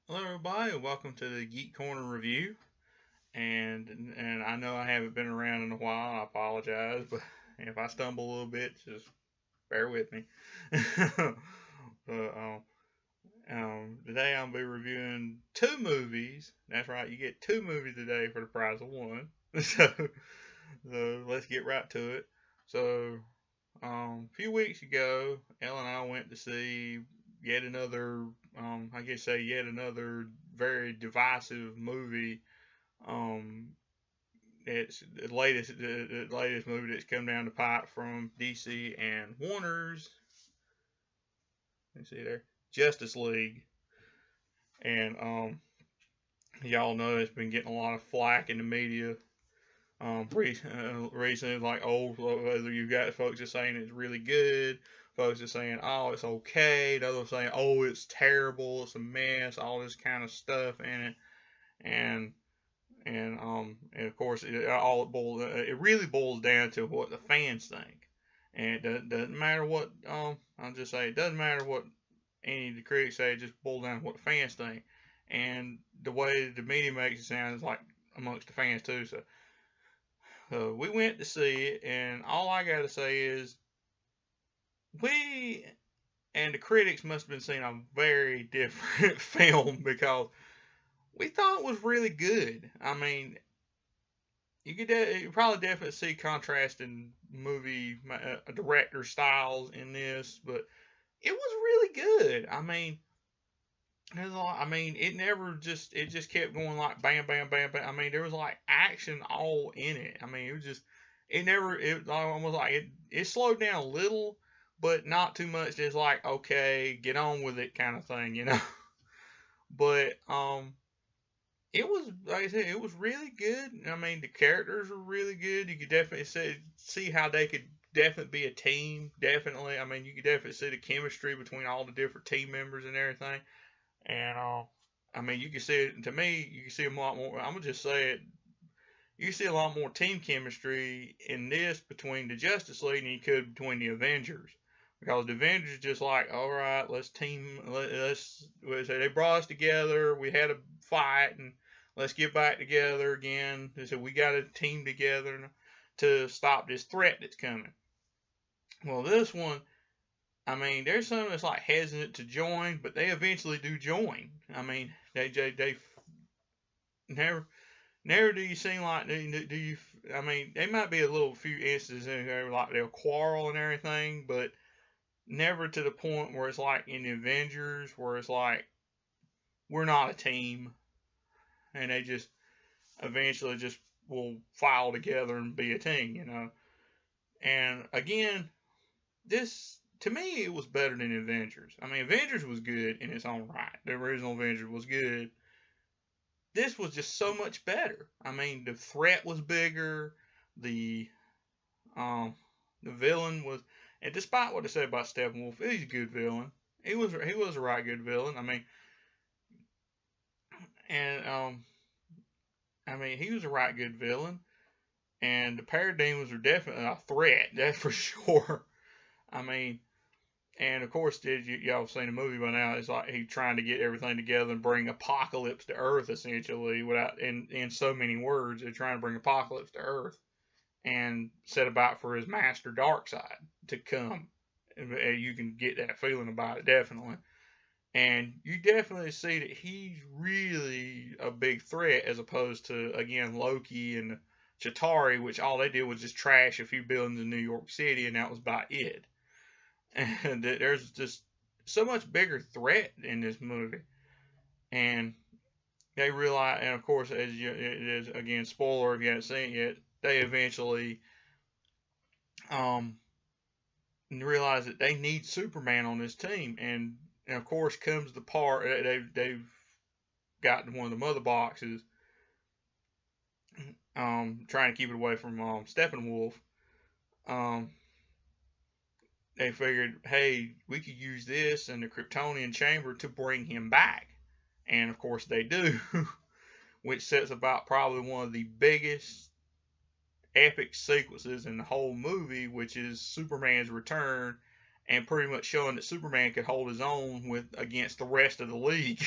Hello, everybody, and welcome to the Geek Corner review. And I know I haven't been around in a while. I apologize, but if I stumble a little bit, just bear with me. but today I'll be reviewing two movies. That's right, you get two movies today for the price of one. So let's get right to it. So a few weeks ago, Elle and I went to see yet another, I guess say yet another very divisive movie. Um, it's the latest movie that's come down the pipe from DC and Warner's. Let's see there, Justice League, and y'all know it's been getting a lot of flack in the media. Recently, like, whether you got folks are saying it's really good, folks are saying, oh, it's okay, the others saying, oh, it's terrible, it's a mess, all this kind of stuff in it, and and of course, it really boils down to what the fans think, and it doesn't matter what I'll just say it doesn't matter what any of the critics say, it just boils down to what the fans think, and the way the media makes it sound is like amongst the fans too. So we went to see it, and all I got to say is we and the critics must have been seeing a very different film because we thought it was really good. I mean, you probably definitely see contrasting movie director styles in this, but it was really good. I mean, there's a lot. I mean, it just kept going like bam, bam, bam, bam. I mean, there was like action all in it. I mean, it almost like it slowed down a little, but not too much. Just like, okay, get on with it kind of thing. But it was, like I said, it was really good. I mean, the characters were really good. You could definitely see how they could definitely be a team. Definitely, I mean, you could definitely see the chemistry between all the different team members and everything. And I mean, you can see it. To me, you can see a lot more. I'm gonna just say it. You see a lot more team chemistry in this between the Justice League than you could between the Avengers. Because the Avengers just like, all right, let's team. Let's say they brought us together. We had a fight, and let's get back together again. They said we got to team together to stop this threat that's coming. Well, this one, I mean, there's some that's like hesitant to join, but they eventually do join. I mean, they never do you seem like do you? I mean, they might be a little few instances in there like they'll quarrel and everything, but never to the point where it's like in the Avengers where it's like we're not a team, and they just eventually just will file together and be a team. And again, this to me it was better than Avengers. I mean, Avengers was good in its own right. The original Avengers was good. This was just so much better. I mean, the threat was bigger. The um the villain was, and despite what they said about Steppenwolf, he's a good villain. He was a right good villain. And I mean he was a right good villain. And the Parademons are definitely a threat. That's for sure. I mean, and of course, did y'all seen the movie by now? It's like he's trying to get everything together and bring apocalypse to Earth, essentially, without in so many words. They're trying to bring apocalypse to Earth and set about for his master Darkseid to come. You can get that feeling about it, definitely. And you definitely see that he's really a big threat as opposed to, again, Loki and Chitauri, which all they did was just trash a few buildings in New York City, and that was about it. And there's just so much bigger threat in this movie, and they realize, and of course, it is again spoiler if you haven't seen it yet, they eventually um realize that they need Superman on this team, and of course comes the part they've gotten one of the mother boxes, trying to keep it away from Steppenwolf. Um, they figured, hey, we could use this and the Kryptonian chamber to bring him back. And of course they do, which sets about probably one of the biggest epic sequences in the whole movie, which is Superman's return and pretty much showing that Superman could hold his own against the rest of the league.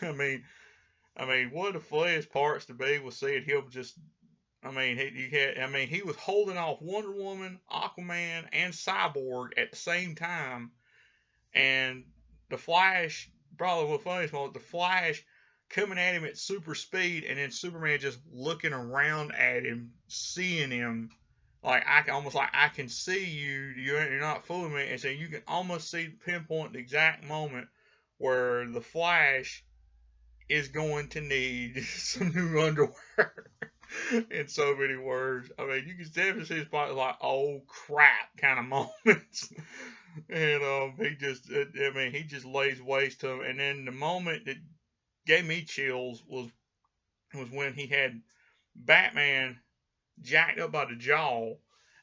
I mean, one of the funniest parts to me was seeing him just. He was holding off Wonder Woman, Aquaman, and Cyborg at the same time, and the Flash, probably the funniest one, the Flash coming at him at super speed, and then Superman just looking around at him, seeing him, like I can see you. You're not fooling me, and so you can almost pinpoint the exact moment where the Flash is going to need some new underwear. In so many words. I mean, you can definitely see it's probably like, oh crap kind of moments. And he just lays waste to him. And then the moment that gave me chills was when he had Batman jacked up by the jaw,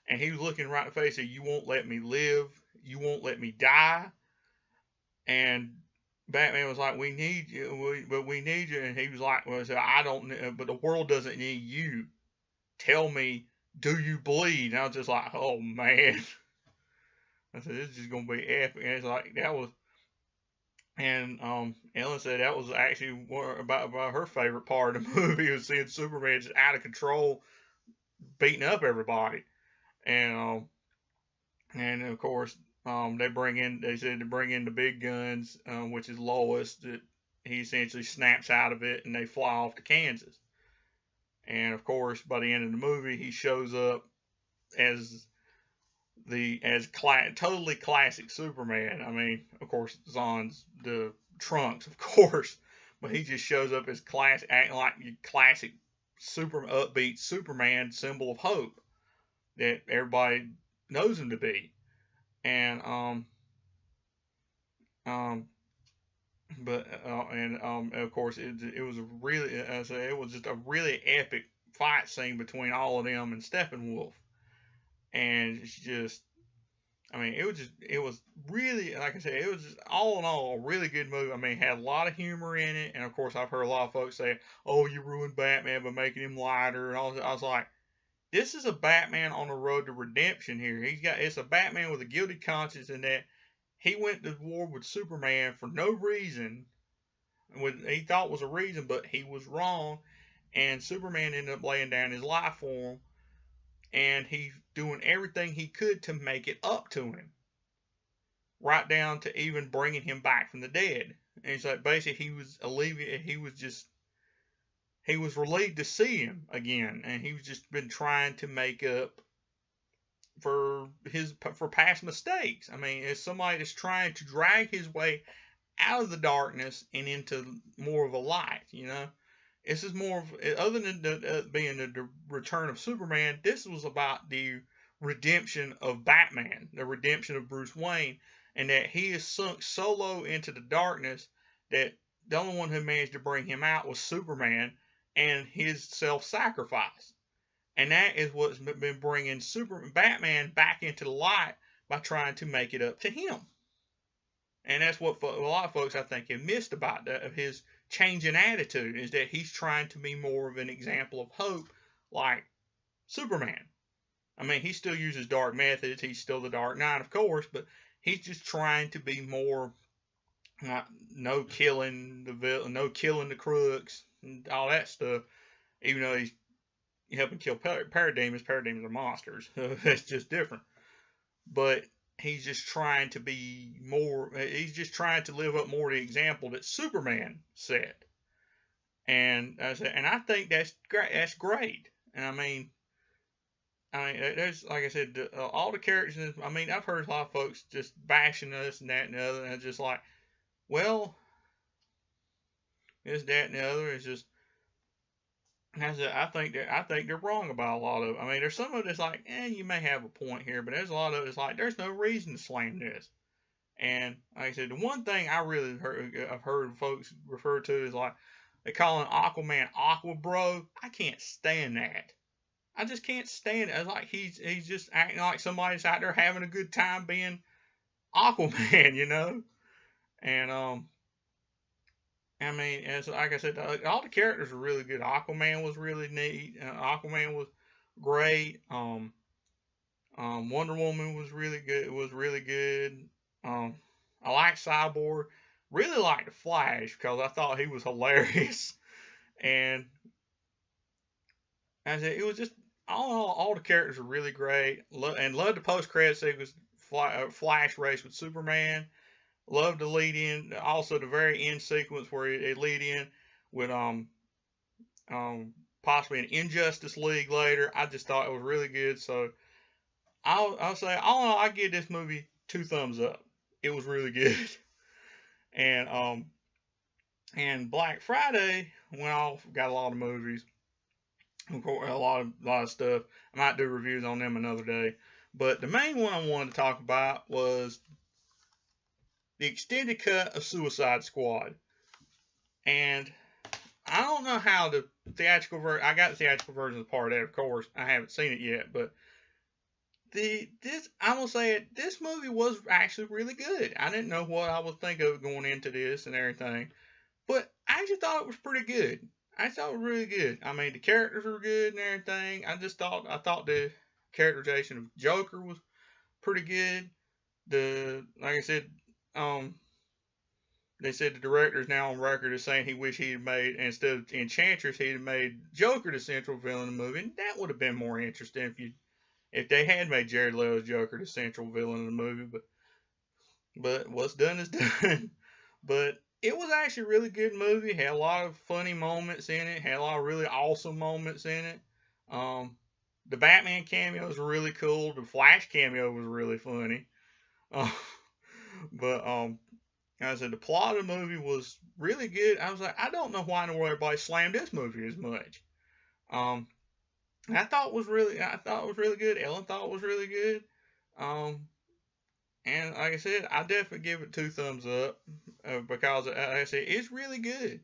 and he was looking right in the face and said, "You won't let me live. You won't let me die." And Batman was like, "We need you, but we need you." And he was like, "Well, I don't, but the world doesn't need you. Tell me, do you bleed?" And I was just like, "Oh man." I said, "This is just gonna be epic." And it's like that was, and Ellen said that was actually about her favorite part of the movie was seeing Superman just out of control, beating up everybody, and of course they said to bring in the big guns, which is Lois. That he essentially snaps out of it, and they fly off to Kansas. And of course, by the end of the movie, he shows up as totally classic Superman. I mean, of course, Zon's the trunks, of course, but he just shows up as acting like classic super upbeat Superman, symbol of hope that everybody knows him to be. And of course, it was it was just a really epic fight scene between all of them and Steppenwolf. And it's just, it was really, like I said, it was just all in all a really good movie. I mean, it had a lot of humor in it, and of course, I've heard a lot of folks say, "Oh, you ruined Batman by making him lighter," and I was like, this is a Batman on the road to redemption here. It's a Batman with a guilty conscience in that he went to war with Superman for no reason, he thought was a reason, but he was wrong, and Superman ended up laying down his life for him, and he's doing everything he could to make it up to him, right down to even bringing him back from the dead. And it's like basically he was alleviated. He was relieved to see him again, and he's just been trying to make up for past mistakes. I mean, it's somebody that's trying to drag his way out of the darkness and into more of a light. This is more of, other than being the return of Superman, this was about the redemption of Batman, the redemption of Bruce Wayne, and that he is sunk so low into the darkness that the only one who managed to bring him out was Superman and his self-sacrifice. And that is what's been bringing Batman back into the light by trying to make it up to him. And that's what a lot of folks, I think, have missed about his change in attitude, is that he's trying to be more of an example of hope like Superman. I mean, he still uses dark methods. He's still the Dark Knight, of course, but he's just trying to be more no killing the villain, no killing the crooks, and all that stuff. Even though he's helping kill parademons. Parademons are monsters. That's just different. But he's just trying to be more. He's just trying to live up more to the example that Superman set. And I think that's great. That's great. And I mean, there's, like I said, all the characters. I mean, I've heard a lot of folks just bashing us and that and the other, and it's just like, well, this, that, and the other is just. I think they're wrong about a lot of it. I mean, there's some of it that's like, you may have a point here, but there's a lot of it that's like, there's no reason to slam this. And like I said, the one thing I've heard folks refer to is like they call an Aquaman Aqua Bro. I can't stand that. I just can't stand it. It's like he's just acting like somebody's out there having a good time being Aquaman, And I mean, as like I said, all the characters were really good. Aquaman was really neat. Aquaman was great. Wonder Woman was really good. It was really good. Um, I like Cyborg. Really liked the Flash because I thought he was hilarious. And as it was just all the characters were really great. And loved the post credit sequence. Flash race with Superman. Loved the lead in. Also the very end sequence where it lead in with um possibly an Injustice League later. I just thought it was really good. So I'll say all in all, I give this movie 2 thumbs up. It was really good. And and Black Friday went off. Got a lot of movies. Of course, a lot of stuff. I might do reviews on them another day. But the main one I wanted to talk about was the extended cut of Suicide Squad. And I don't know how the theatrical version. I got the theatrical version as part of that, of course. I haven't seen it yet, but I will say it. This movie was actually really good. I didn't know what I would think of going into this and everything, but I actually thought it was pretty good. I thought it was really good. I mean, the characters were good and everything. I thought the characterization of Joker was pretty good. Like I said, um, they said the director is now on record as saying he wished he had made, instead of Enchantress, he'd have made Joker the central villain of the movie, and that would have been more interesting if they had made Jared Leto's Joker the central villain of the movie. But what's done is done. But it was actually a really good movie. Had a lot of funny moments in it. Had a lot of really awesome moments in it. The Batman cameos were really cool. The Flash cameo was really funny. Uh, but like I said, the plot of the movie was really good. I was like, I don't know why in the world everybody slammed this movie as much. Um, I thought it was really good. Ellen thought it was really good. Um, and like I said, I definitely give it 2 thumbs up because, like I said, it's really good.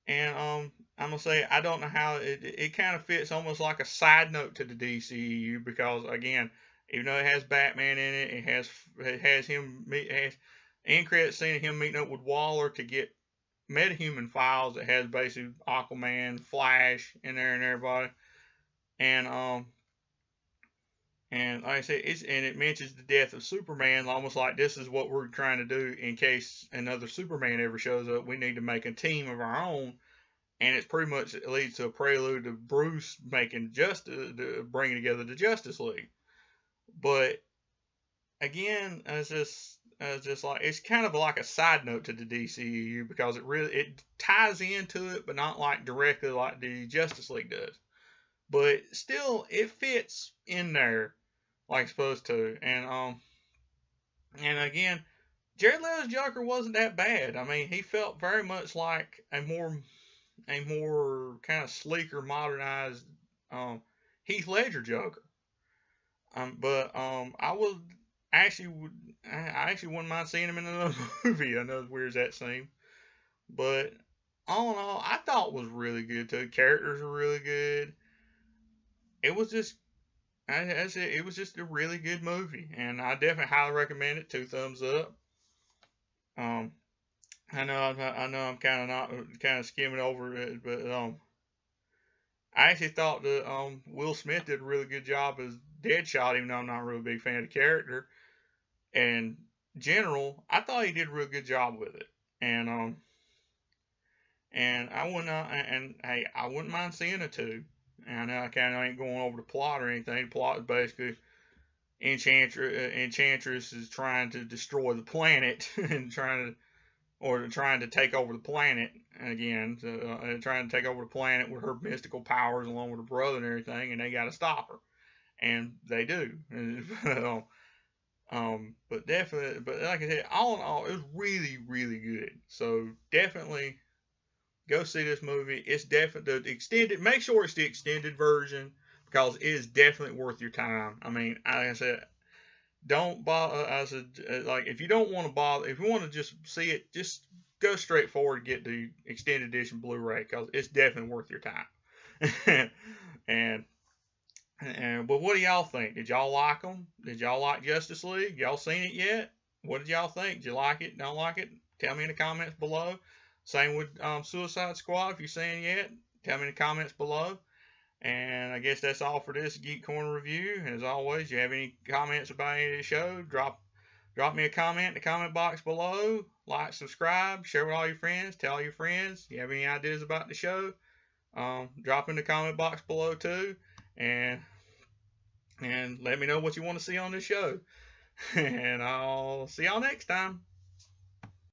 And I'm gonna say I don't know how it kind of fits almost like a side note to the DCEU because again, even though it has Batman in it, it has him it has end credit scene of him meeting up with Waller to get metahuman files that has basically Aquaman, Flash in there and everybody. And and like I said, it mentions the death of Superman, almost like this is what we're trying to do in case another Superman ever shows up. We need to make a team of our own, and it's pretty much it leads to a prelude to Bruce making bringing together the Justice League. But again, it's just like it's kind of like a side note to the DCEU because it ties into it, but not like directly like the Justice League does. But still, it fits in there like it's supposed to. And again, Jared Leto's Joker wasn't that bad. I mean, he felt very much like a more kind of sleeker, modernized um, Heath Ledger Joker. But I actually wouldn't mind seeing him in another movie. I know as weird as that seems, but all in all, I thought it was really good too. Characters were really good. It was just I said it was just a really good movie, and I definitely highly recommend it. 2 thumbs up. Um, I know I'm kind of not kind of skimming over it, but I actually thought that Will Smith did a really good job as Deadshot, even though I'm not a really big fan of the character. And general, I thought he did a real good job with it. And I wouldn't and hey, I wouldn't mind seeing it too. And I know I kind of ain't going over the plot or anything. The plot is basically Enchantress is trying to destroy the planet and trying to take over the planet again, trying to take over the planet with her mystical powers along with her brother and everything, and they got to stop her, and they do. But definitely, but like I said, all in all, it was really, really good. So definitely go see this movie. It's definitely the extended. Make sure it's the extended version because it is definitely worth your time. I mean, like I said, don't bother. I said, like if you don't want to bother, if you want to just see it, just go straight forward and get the extended edition Blu-ray because it's definitely worth your time. and but what do y'all think? Did y'all like them? Did y'all like Justice League? Y'all seen it yet? What did y'all think? Did you like it? Don't like it? Tell me in the comments below. Same with Suicide Squad. If you've seen it yet, tell me in the comments below. And I guess that's all for this Geek Corner review. And as always, if you have any comments about any of the show, drop me a comment in the comment box below. Like, subscribe, share with all your friends, tell all your friends. If you have any ideas about the show, drop in the comment box below too, and let me know what you want to see on the show. And I'll see y'all next time.